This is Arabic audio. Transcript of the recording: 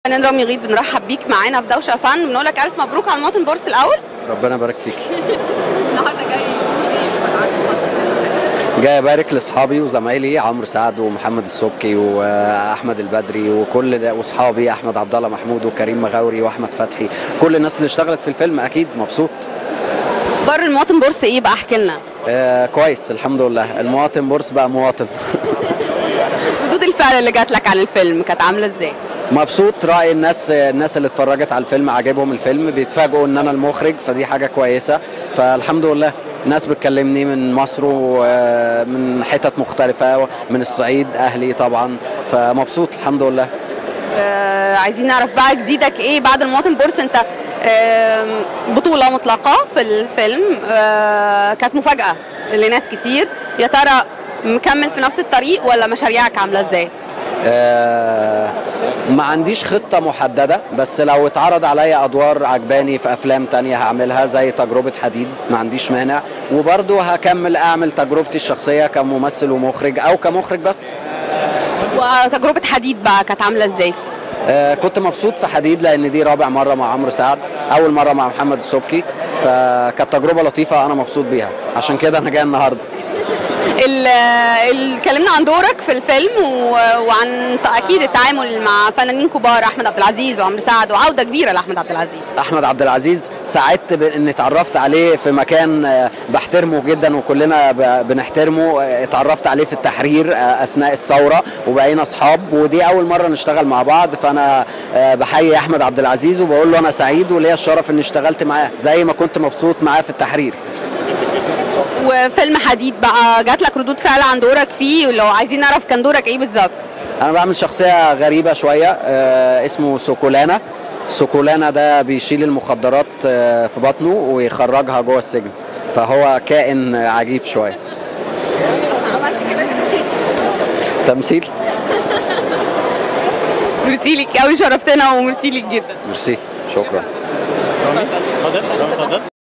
فنان رامي غيط، بنرحب بيك معانا في دوشه فن، بنقول لك الف مبروك على المواطن بورس الاول. ربنا يبارك فيك. النهارده جاي تقول ايه؟ جاي ابارك لاصحابي وزمايلي عمرو سعد ومحمد السبكي واحمد البدري وكل ده، واصحابي احمد عبد الله محمود وكريم مغاوري واحمد فتحي، كل الناس اللي اشتغلت في الفيلم. اكيد مبسوط. بر المواطن بورس ايه بقى؟ احكي لنا. كويس الحمد لله، المواطن بورس بقى مواطن. ردود الفعل اللي جات لك عن الفيلم كانت عامله ازاي؟ مبسوط. رأي الناس اللي اتفرجت على الفيلم عجبهم الفيلم، بيتفاجئوا ان انا المخرج، فدي حاجة كويسة. فالحمد لله ناس بتكلمني من مصر ومن حتت مختلفة، من الصعيد اهلي طبعا، فمبسوط الحمد لله. عايزين نعرف بقى جديدك ايه بعد المواطن بورس. انت بطولة مطلقة في الفيلم، كانت مفاجأة لناس كتير. يا ترى مكمل في نفس الطريق ولا مشاريعك عاملة ازاي؟ ما عنديش خطة محددة، بس لو اتعرض عليا أدوار عجباني في أفلام تانية هعملها، زي تجربة حديد ما عنديش مانع، وبرضه هكمل أعمل تجربتي الشخصية كممثل ومخرج أو كمخرج بس. وتجربة حديد بقى كانت عاملة ازاي؟ كنت مبسوط في حديد لأن دي رابع مرة مع عمرو سعد، أول مرة مع محمد السبكي، فكانت تجربة لطيفة أنا مبسوط بيها، عشان كده أنا جاي النهاردة. اتكلمنا عن دورك في الفيلم وعن اكيد التعامل مع فنانين كبار، احمد عبد العزيز وعمرو سعد، وعوده كبيره لاحمد عبد العزيز. احمد عبد العزيز سعدت بان اتعرفت عليه في مكان بحترمه جدا وكلنا بنحترمه. اتعرفت عليه في التحرير اثناء الثوره وبقينا اصحاب، ودي اول مره نشتغل مع بعض. فانا بحيي احمد عبد العزيز وبقول له انا سعيد وليا الشرف اني اشتغلت معاه زي ما كنت مبسوط معاه في التحرير. وفيلم حديد بقى، جات لك ردود فعل عن دورك فيه؟ ولو عايزين نعرف كان دورك ايه بالظبط؟ انا بعمل شخصيه غريبه شويه، اسمه سوكولانا. السوكولانا ده بيشيل المخدرات في بطنه ويخرجها جوه السجن، فهو كائن عجيب شويه. عملت كده ازاي؟ تمثيل. ميرسي ليك قوي، شرفتنا وميرسي ليك جدا. ميرسي، شكرا. اتفضل.